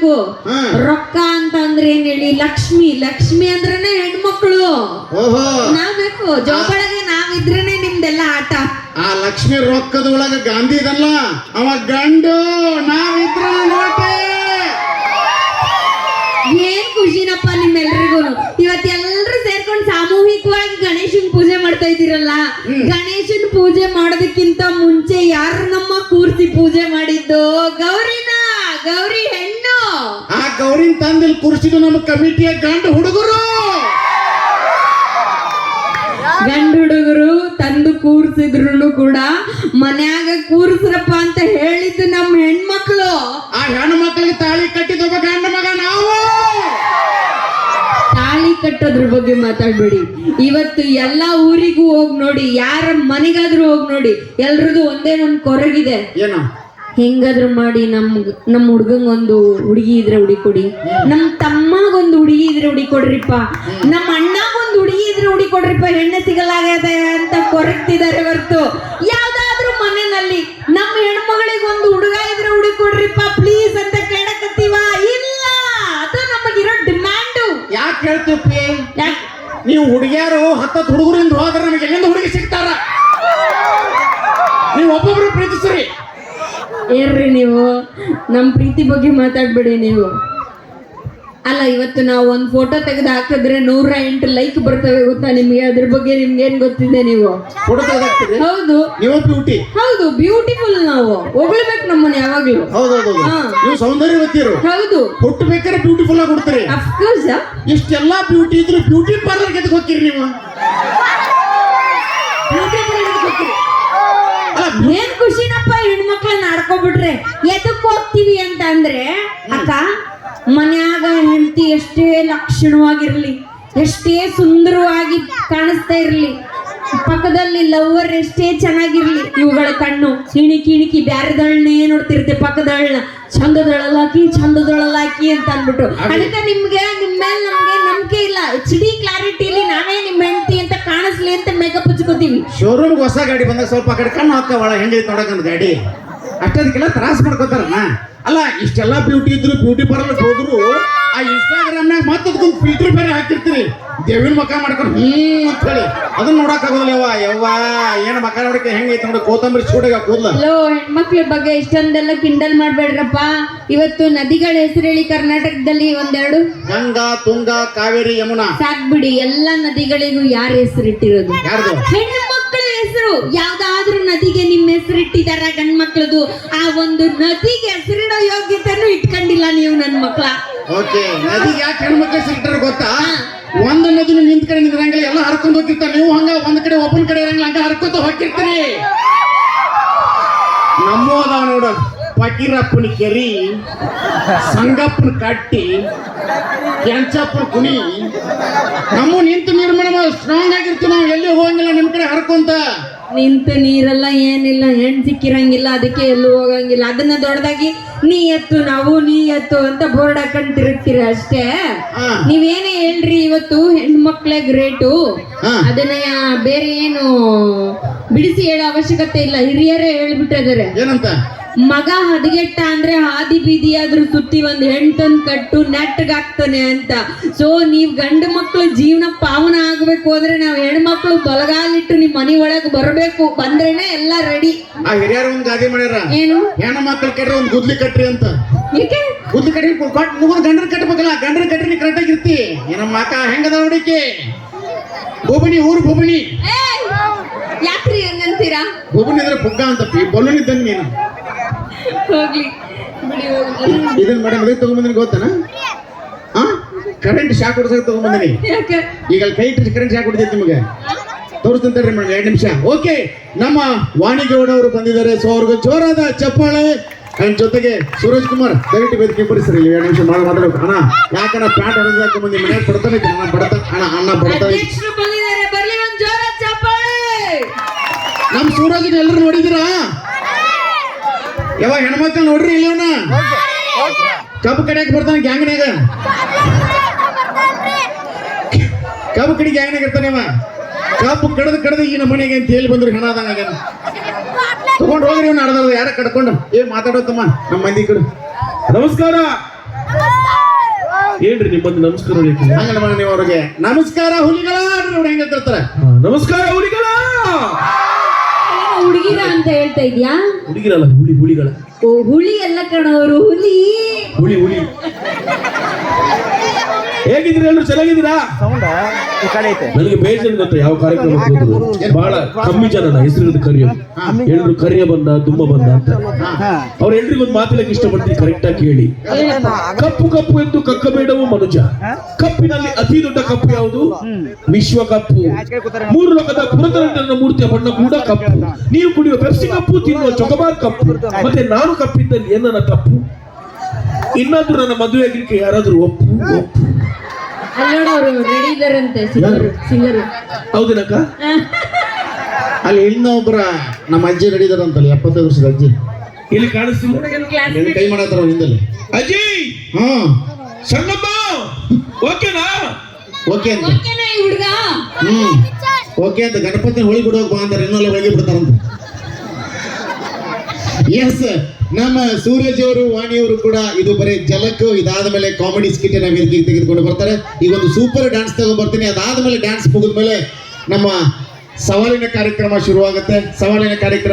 ತಿಳ್ಕೋಬೇಕು. ರೊಕ್ಕ ಅಂತ ಅಂದ್ರೆ ಏನ್ ಹೇಳಿ, ಲಕ್ಷ್ಮಿ. ಲಕ್ಷ್ಮಿ ಅಂದ್ರೇನೆ ಹೆಣ್ಮಕ್ಳು. ನಾವ್ ಬೇಕು, ಜೋಬಳಗೆ ನಾವಿದ್ರೇನೆ ನಿಮ್ದೆಲ್ಲ ಆಟ. ಆ ಲಕ್ಷ್ಮಿ ರೊಕ್ಕದ ಒಳಗ ಗಾಂಧಿ ಇದಲ್ಲ, ಅವ ಗಂಡು. ನಾವಿದ್ರ ನೋಟೆ. ಏನ್ ಖುಷಿನಪ್ಪ ನಿಮ್ಮೆಲ್ರಿಗೂ. ಇವತ್ತೆಲ್ರು ಸೇರ್ಕೊಂಡು ಸಾಮೂಹಿಕವಾಗಿ ಗಣೇಶನ್ ಪೂಜೆ ಮಾಡ್ತಾ ಇದ್ದೀರಲ್ಲ. ಗಣೇಶನ್ ಪೂಜೆ ಮಾಡೋದಕ್ಕಿಂತ ಮುಂಚೆ ಯಾರು ನಮ್ಮ ಕೂರ್ಸಿ ಪೂಜೆ ಮಾಡಿದ್ದು? ಗೌರಿನ. ಗೌರಿ ಹೆಣ್ಣು. ಆ ಗೌರಿನ ತಂದಿಲ್ ಕೂರ್ಸಿದ್ದು ನಮ್ಮ ಕಮಿಟಿಯ ಗಂಡು ಹುಡುಗರು. ಗಂಡು ಹುಡುಗರು ತಂದು ಕೂರ್ಸಿದ್ರು ಕೂಡ ಮನ್ಯಾಗ ಕೂರ್ಸ್ರಪ್ಪ ಅಂತ ಹೇಳಿದ್ದು ನಮ್ಮ ಹೆಣ್ಮಕ್ಳು. ಆ ಹೆಣ್ಣು ಮಕ್ಕಳಿಗೆ ತಾಳಿ ಕಟ್ಟಿದ ಗಂಡ ಮಗ ನಾವು. ತಾಳಿ ಕಟ್ಟೋದ್ರ ಬಗ್ಗೆ ಮಾತಾಡ್ಬೇಡಿ. ಇವತ್ತು ಎಲ್ಲಾ ಊರಿಗೂ ಹೋಗಿ ನೋಡಿ, ಯಾರ ಮನೆಗಾದ್ರೂ ಹೋಗಿ ನೋಡಿ, ಎಲ್ರದ್ದು ಒಂದೇ ಒಂದು ಕೊರಗಿದೆ. ಏನು? ಹೆಂಗಾದ್ರೂ ಮಾಡಿ ನಮ್ಮ ಹುಡ್ಗಂಗೊಂದು ಹುಡುಗಿ ಇದ್ರೆ ಹುಡುಕೊಡಿ, ನಮ್ ತಮ್ಮಗೊಂದು ಹುಡುಗಿ ಇದ್ರೆ ಹುಡುಕೊಡ್ರಿಪ್ಪ, ನಮ್ಮ ಅಣ್ಣಗೊಂದು ಹುಡುಗಿ ಇದ್ರೆ ಹುಡುಕೊಡ್ರಿಪ್ಪ, ಹೆಣ್ಣೆ ಸಿಗಲಾಗದೆ ಅಂತ ಕೊರಗ್ತಿದ್ದಾರೆ ಹೊರತು ಯಾವ್ದಾದ್ರೂ ಮನೆಯಲ್ಲಿ ನಮ್ಮ ಹೆಣ್ಮಗಳಿಗೆ ಒಂದು ಹುಡುಗ ಇದ್ರೆ ಹುಡುಕೊಡ್ರಿಪ್ಪ ಪ್ಲೀಸ್ ಅಂತ ಕೇಳಕತ್ತೀವ? ಇಲ್ಲ, ಅದು ನಮಗಿರೋ ಡಿಮ್ಯಾಂಡು. ಯಾಕೆ ಹೇಳ್ತೀವಿ? ನೀವು ಹುಡುಗಿಯಾರು 10 ಹುಡುಗರಿಂದ ಹೋದ್ರೆ ನಮಗೆ ಎಲ್ಲಿಂದ ಹುಡುಗಿ ಸಿಗ್ತಾರ? ನೀವು ಒಬ್ಬೊಬ್ರು ಪ್ರೀತಿಸ್ರಿ. ಏನ್ರಿ ನೀವು ನಮ್ಮ ಪ್ರೀತಿ ಬಗ್ಗೆ ಮಾತಾಡ್ಬೇಡಿ ನೀವು. ಅಲ್ಲ, ಇವತ್ತು ನಾವು ಒಂದು ಫೋಟೋ ತೆಗೆದು ಹಾಕಿದ್ರೆ 108 ಲೈಕ್ ಬರ್ತವೆ ಗೊತ್ತಾ ನಿಮ್ಗೆ? ಅದ್ರ ಬಗ್ಗೆ ನಿಮ್ಗೆ ಏನ್ ಗೊತ್ತಿದೆ? ನೀವು ಫೋಟೋ ತೆಗೆದಾಕ್ತೀರಿ? ಹೌದು. ನೀವು ಬ್ಯೂಟಿ. ಹೌದು, ಬ್ಯೂಟಿಫುಲ್. ನಾವು ಹೊಗಳ್ಬೇಕು ನಮ್ಮನ್ನ ಯಾವಾಗ್ಲೂ. ಹೌದೌದು. ನೀವು ಸೌಂದರ್ಯವತಿಯರು. ಹೌದು. ಹುಟ್ಟು ಬೇಕಾದ್ರೆ ಬ್ಯೂಟಿಫುಲ್ ಆಗಿ ಕೊಡ್ತೀರಿ. ಅಫ್ಕೋರ್ಸ್. ಇಷ್ಟೆಲ್ಲಾ ಬ್ಯೂಟಿ ಇದ್ರು ಬ್ಯೂಟಿ ಪಾರ್ಲರ್ ಗೆದ್ದು ಹೋಗ್ತೀರಿ ನೀವು. ಬ್ಯೂಟಿ ಪಾರ್ಲರ್ ಹೋಗ್ತೀರಿ. ಏನ್ ಖುಷಿನಪ್ಪ ಹೆಣ್ಮಕ್ಳನ್ನ ಆಡ್ಕೊಬಿಟ್ರೆ. ಎದಕ್ ಹೋಗ್ತೀವಿ ಅಂತ ಅಂದ್ರೆ, ಅಕ್ಕ ಮನ್ಯಾಗ ಹೆಂಡತಿ ಎಷ್ಟೇ ಲಕ್ಷಣವಾಗಿರ್ಲಿ, ಎಷ್ಟೇ ಸುಂದರವಾಗಿ ಕಾಣಿಸ್ತಾ ಇರ್ಲಿ, ಪಕ್ಕದಲ್ಲಿ ಲವರ್ ಎಷ್ಟೇ ಚೆನ್ನಾಗಿರ್ಲಿ, ಇವುಗಳ ಕಣ್ಣು ಇಣಿಕಿ ಇಣಿಕಿ ಬ್ಯಾರದಳನ್ನೇ ನೋಡ್ತಿರುತ್ತೆ. ಪಕ್ಕದಳನ್ನ ಚಂದದೊಳಲಾಕಿ ಅಂತ ಅಂದ್ಬಿಟ್ಟು. ಅದಕ್ಕೆ ನಿಮ್ಗೆ ನಿಮ್ಮ ಮೇಲೆ ನಮ್ಗೆ ನಂಬಿಕೆ ಇಲ್ಲ. HD ಕ್ಲಾರಿಟಿಲಿ ನಾವೇ ನಿಮ್ಮ ಹೆಂಡತಿ ಅಂತ ಕಾಣಿಸ್ಲಿ ಅಂತ ಮೇಕಪ್ ಹಚ್ಕೋತೀವಿ. ಶೋರೂಮ್ಗೆ ಹೊಸ ಗಾಡಿ ಬಂದಾಗ ಸ್ವಲ್ಪ ಆ ಕಡೆ ಕಣ್ಣು ಹಾಕವಳ ಹೆಂಗೈತೆ ನೋಡಕಂತ ಗಾಡಿ ಅಷ್ಟೊಂದಕ್ಕೆಲ್ಲ ತ್ರಾಸ ಮಾಡ್ಕೋತಾರನ. ಅಲ್ಲ, ಇಷ್ಟೆಲ್ಲ ಬ್ಯೂಟಿ ಇದ್ರು ಬ್ಯೂಟಿ ಪಾರ್ಲರ್ ಹೋದ್ರು ಆ ಇನ್ಸ್ಟಾಗ್ರಾಮ್ನಾಗ ಮತ್ತದಕ್ಕೊಂದು ಫಿಲ್ಟರ್ ಬೇರೆ ಹಾಕಿರ್ತೀರಿ. ದೇವಿನ ಮಕ್ಕ ಮಾಡ್ಕೊಂಡು ಅಂತ ಹೇಳಿ ಅದನ್ನ ನೋಡಕ್ ಆಗೋದಿಲ್ಲ. ಯವ್ವ ಏನ್ ಮಕ್ಕ ನೋಡಕ್ಕೆ ಹೆಂಗೈತೆ ನೋಡಿ, ಕೋತಂಬರಿ ಚೂಡಾಗ ಕೂದಲ. ಹೆಣ್ಮಕ್ಳ ಬಗ್ಗೆ ಇಷ್ಟೊಂದೆಲ್ಲ ಕಿಂಡಲ್ ಮಾಡ್ಬೇಡ್ರಪ್ಪ. ಇವತ್ತು ನದಿಗಳ ಹೆಸರು ಹೇಳಿ ಕರ್ನಾಟಕದಲ್ಲಿ ಒಂದೆರಡು. ಗಂಗಾ, ತುಂಗಾ, ಕಾವೇರಿ, ಯಮುನಾ. ಸಾಕ್ಬಿಡಿ. ಎಲ್ಲ ನದಿಗಳಿಗೂ ಯಾರ ಹೆಸರಿಟ್ಟಿರೋದು? ಯಾರ್ದು? ಹೆಣ್ಣು ಮಕ್ಕಳ ಹೆಸರು. ಯಾವ್ದಾದ್ರೂ ನದಿಗೆ ನಿಮ್ಮ ಹೆಸರಿಟ್ಟಿದಾರ ಗಂಡ್ಮಕ್ಳದು? ಆ ಒಂದು ನದಿಗೆ ಹೆಸರಿಡೋ ಯೋಗ್ಯತೆನೂ ಇಟ್ಕೊಂಡಿಲ್ಲ ನೀವು ನನ್ನ ಮಕ್ಳ. ಓಕೆ, ನದಿಗೆ ಯಾಕೆ ಹೆಣ್ಮಕ್ಳ ಹೆಸರಿಟ್ಟಾರ ಗೊತ್ತಾ? ಒಂದು ನದಿನ ನಿಂತ ಕಡೆ ನಿಂದ್ರಂಗಿಲ್ಲ, ಎಲ್ಲ ಹರ್ಕೊಂಡು ಹೋಗಿರ್ತಾರ. ನೀವು ಹಂಗ ಒಂದ್ ಕಡೆ ಒಬ್ಬನ ಕಡೆ ಇರಂಗಿಲ್ಲ, ಹಂಗ ಹರ್ಕೊಂತ ಹೋಗಿರ್ತೀರಿ. ನಮ್ಮೋದಾವ ನೋಡ, ಫಕೀರಪ್ಪನ ಕೆರಿ, ಸಂಗಪ್ಪನ ಕಟ್ಟಿ, ಕೆಂಚಪ್ಪನ ಕುಣಿ. ನಮ್ಮ ನಿಂತು ನಿರ್ಮಾಣ ಸ್ಟ್ರಾಂಗ್ ಆಗಿರ್ತೀವಿ ನಾವು. ಎಲ್ಲಿ ಹೋಗಂಗಿಲ್ಲ ನಿಮ್ ಕಡೆ ಹರ್ಕೊಂತ. ನಿಂತ ನೀರೆಲ್ಲ ಏನಿಲ್ಲ, ಹೆಣ್ ಸಿಕ್ಕಿರಂಗಿಲ್ಲ, ಅದಕ್ಕೆ ಎಲ್ಲೂ ಹೋಗಂಗಿಲ್ಲ. ಅದನ್ನ ದೊಡ್ಡದಾಗಿ ನೀ ಎತ್ತು ನಾವು ನೀ ಎತ್ತು ಅಂತ ಬೋರ್ಡ್ ಹಾಕೊಂಡ್ ತಿರುಗ್ತೀರ ಅಷ್ಟೇ. ನೀವೇನೇ ಹೇಳ್ರಿ, ಇವತ್ತು ಹೆಣ್ಮಕ್ಳೇ ಗ್ರೇಟು. ಅದನ್ನ ಬೇರೆ ಏನು ಬಿಡಿಸಿ ಹೇಳೋ ಅವಶ್ಯಕತೆ ಇಲ್ಲ. ಹಿರಿಯರೇ ಹೇಳ್ಬಿಟ್ಟಿದ್ದಾರೆ. ಏನಂತ? ಮಗ ಹದಗೆಟ್ಟ ಅಂದ್ರೆ ಹಾದಿ ಬೀದಿ ಆದ್ರೂ ಸುತ್ತಿ ಒಂದ್ ಹೆಣ್ತನ್ ಕಟ್ಟು ನೆಟ್ಟಗಾಗ್ತಾನೆ ಅಂತ. ಸೊ ನೀವ್ ಗಂಡು ಮಕ್ಳು ಜೀವನ ಪಾವನ ಆಗ್ಬೇಕು ಅಂದ್ರೆ ನಾವ್ ಹೆಣ್ಮಕ್ಳು ಬಲಗಾಲಿಟ್ಟು ನಿಮ್ ಮನಿ ಒಳಗ್ ಬರ್ಬೇಕು. ಬಂದ್ರೇನೆ ಎಲ್ಲ ರೆಡಿ. ಆ ಹಿರಿಯರು ಒಂದ್ ಗಾದಿ ಮಾಡ್ಯಾರ. ಏನು? ಹೆಣ್ಣು ಮಕ್ಳು ಕಟ್ರಿ ಒಂದ್ ಗುದ್ಲಿ ಕಟ್ರಿ ಅಂತ. ಏಕೆ? ಗುದ್ಲಿ ಕಟ್ರಿ ಮುಗಿದ್ ಗಂಡ್ರ ಕಟ್ಬೇಕಲ್ಲ. ಗಂಡ್ರ ಕಟ್ರಿ ಕರೆಕ್ಟ್ ಆಗಿರ್ತಿ. ನಮ್ಮ ಅಕ್ಕ ಹೆಂಗದ ನೋಡಿಕೆ? ಬೋಬಣಿ, ಊರು ಬೋಬಣಿ. ಯಾಕ್ರಿ ಹಂಗಂತೀರಾ? ಬೋಬಣಿ ಅಂದ್ರೆ ಬುಗ್ಗ ಅಂತ ಬಲೂನ್ ಇದ್ದಂಗ ನೀನು. ಹೋಗ್ಲಿ ಬಿಡಿ, ಹೋಗ್ಲಿ. ಇದನ್ನ ಮೇಡಮ್ ಅದಕ್ಕೆ ತಗೊಂಬಂದಿನಿ ಗೊತ್ತಾನ? Current shock ಹೊಡ್ಸಕ್ ತಗೊಂಬಂದಿನಿ. ಯಾಕೆ? ಈಗ ಕೈ ಇಟ್ಟು ಕರೆಂಟ್ ಶಾಕ್ ಹೊಡಿತೈತಿ ನಿಮಗೆ. ತೋರಿಸ್ತಂತ ಮೇಡಮ್ 2 ನಿಮಿಷ. ಓಕೆ, ನಮ್ಮ ವಾಣಿಗೌಡ ಅವರು ಬಂದಿದ್ದಾರೆ. ಸೊ ಅವ್ರಿಗೆ ಜೋರಾದ ಚಪ್ಪಾಳೆ. ನನ್ನ ಜೊತೆಗೆ ಸೂರಜ್ ಕುಮಾರ್ ದಯವಿಟ್ಟು ವೇದಿಕೆ ಪರಿಸರಿ. 2 ನಿಮಿಷ ಮಾತಾಡಬೇಕು. ಅಣ್ಣ ಯಾಕಣ್ಣ ಪ್ಯಾಂಟ್ ಹೊಡೆದಾಕ ಬಂದು ಮನೆಯಾಗ ಬಡತಾನೆ ಅಣ್ಣ ಬಡತ ಅಣ್ಣ ಬಡತಾನೆ. ಅಧ್ಯಕ್ಷರು ಬಂದಿದ್ದಾರೆ, ಬರ್ಲಿ ಒಂದು ಜೋರಾದ ಚಪ್ಪಾಳೆ. ನಮ್ಮ ಸೂರಜ್ ಎಲ್ಲರೂ ನೋಡಿದಿರಾ? ಯಾವಾಗ ಹೆಣ್ಮಕ್ಳು ನೋಡ್ರಿ ಇಲ್ಲವನ ಕಬ್ಬು ಕಡಿಯಾಕ ಬರ್ತಾನೆ ಗ್ಯಾಂಗ್ನಾಗ. ಕಬ್ಬು ಕಡಿ ಗ್ಯಾಂಗ್ನಾಗ ಇರ್ತಾನೆ ಅವ. ಕಬ್ಬು ಕಡದು ಈ ನಮ್ಮ ಮನೆಗೆ ಅಂತ ಹೇಳಿ ಬಂದ್ರು. ಹೆಣ ಆದಂಗ ತಗೊಂಡು ಹೋಗ್ರಿ. ಇವ್ನು ಅರ್ಧ ಯಾರ ಕಡ್ಕೊಂಡು ಮಾತಾಡೋತಮ್ಮ ನಮ್ಮ ಮಂದಿ ಕಡೆ. ನಮಸ್ಕಾರ. ಏನ್ರಿ ನಿಮ್ಮಲ್ಲಿ ನಮಸ್ಕಾರ ಹೊಡಿಯಕ್ಕೆ? ಹಂಗಲ್ಲ ಮಾಡಿ ನೀವು ಅವ್ರಿಗೆ ನಮಸ್ಕಾರ ಹುಲಿಗಳ ನೋಡಿ ಹೆಂಗ ಹೇಳ್ತಾರೆ. ನಮಸ್ಕಾರ ಹುಲಿಗಳ. ಹುಡುಗಿರ ಅಂತ ಹೇಳ್ತಾ ಇದ್ಯಾ? ಹುಡುಗಿರಲ್ಲ, ಹುಲಿಗಳ. ಓ ಹುಳಿ ಎಲ್ಲ ಕಣವರು, ಹುಲಿ. ಹುಲಿ. ಹೇಗಿದ್ದೀರಿ ಎಲ್ಲರೂ? ಚೆನ್ನಾಗಿದ್ದೀರಾ? ನನಗೆ ಬೇಜಾರು ಗೊತ್ತಾ ಯಾವ ಕಾರ್ಯಕ್ರಮಕ್ಕೆ ಹೋದ್ರು ಬಹಳ ಕಮ್ಮಿ ಜನ ಹೆಸರು ಕರಿಯೋದು. ಎಲ್ರು ಕರಿಯ ಬಂದ ದುಮ್ಮ ಬಂದ ಅಂತ. ಅವ್ರ ಎಲ್ರಿಗೂ ಒಂದು ಮಾತಿಲಕ್ಕೆ ಇಷ್ಟಪಡ್ತೀನಿ, ಕರೆಕ್ಟ್ ಆಗಿ ಕೇಳಿ. ಕಪ್ಪು ಕಪ್ಪು ಎಂದು ಕಕ್ಕಬೇಡವು ಮನುಜ. ಕಪ್ಪಿನಲ್ಲಿ ಅತಿ ದೊಡ್ಡ ಕಪ್ಪು ಯಾವುದು? ವಿಶ್ವ ಕಪ್ಪು. ಮೂರು ಲೋಕದ ಪುರತನ ಮೂರ್ತಿಯ ಬಣ್ಣ ಕೂಡ ಕಪ್ಪು. ನೀವು ಕುಡಿಯುವ ಪೆಪ್ಸಿ ಕಪ್ಪು, ತಿನ್ನುವ ಚೊಕಬಾರ್ ಕಪ್ಪು. ಮತ್ತೆ ನಾನು ಕಪ್ಪಿದ್ದಲ್ಲಿ ಏನನ್ನ ತಪ್ಪು? ಇನ್ನಾದ್ರೂ ನನ್ನ ಮದುವೆ ಆಗಲಿಕ್ಕೆ ಯಾರಾದ್ರೂ ಒಪ್ಪು. ಅಲ್ಲೋಡವರು ರೆಡಿ ಇದಾರಂತೆ, ಸಿಂಗರು. ಹೌದೇನಕ್ಕ? ಅಲ್ಲಿ ಇನ್ನೊಬ್ಬರ ನಮ್ಮ ಅಜ್ಜಿ ನಡೀತಾರಂತಲ್ಲ, 75 ವರ್ಷದ ಅಜ್ಜಿ. ಇಲ್ಲಿ ಕಾಣಿಸ್ತಿಲ್ಲ. ನಿನ್ನ ಕೈ ಮಾಡತ್ತಾರ ಹಿಂದಲ್ಲಿ. ಅಜ್ಜಿ ಹಾ ಸಣ್ಣಮ್ಮ ಓಕೆನಾ? ಓಕೆ ಅಂತ. ಓಕೆನಾ ಈ ಹುಡುಗ? ಓಕೆ ಅಂತ ಗಣಪತಿ ಹೋಳಿ ಬಿಡೋಕ್ ಬಾ ಅಂತಾರೆ, ಇನ್ನೊಲ್ಲ ಹೋಳಿಗೆ ಬಿಡ್ತಾರಂತ. ಎಸ್, ನಮ್ಮ ಸೂರಜ್ ಅವರು, ವಾಣಿಯವರು ಕೂಡ ಇದು ಬರೀ ಜಲಕ್ಕೂ, ಇದಾದ ಮೇಲೆ ಕಾಮಿಡಿ ಸ್ಕಿಟ್ ವೇದಿಕೆಗೆ ತೆಗೆದುಕೊಂಡು ಬರ್ತಾರೆ. ಈಗ ಒಂದು ಸೂಪರ್ ಡ್ಯಾನ್ಸ್ ತಗೊಂಡ್ ಬರ್ತೀನಿ. ಅದಾದ ಮೇಲೆ ಡ್ಯಾನ್ಸ್ ಮುಗಿದ ಮೇಲೆ ನಮ್ಮ ಸವಾಲಿನ ಕಾರ್ಯಕ್ರಮ ಶುರುವಾಗುತ್ತೆ. ಸವಾಲಿನ ಕಾರ್ಯಕ್ರಮ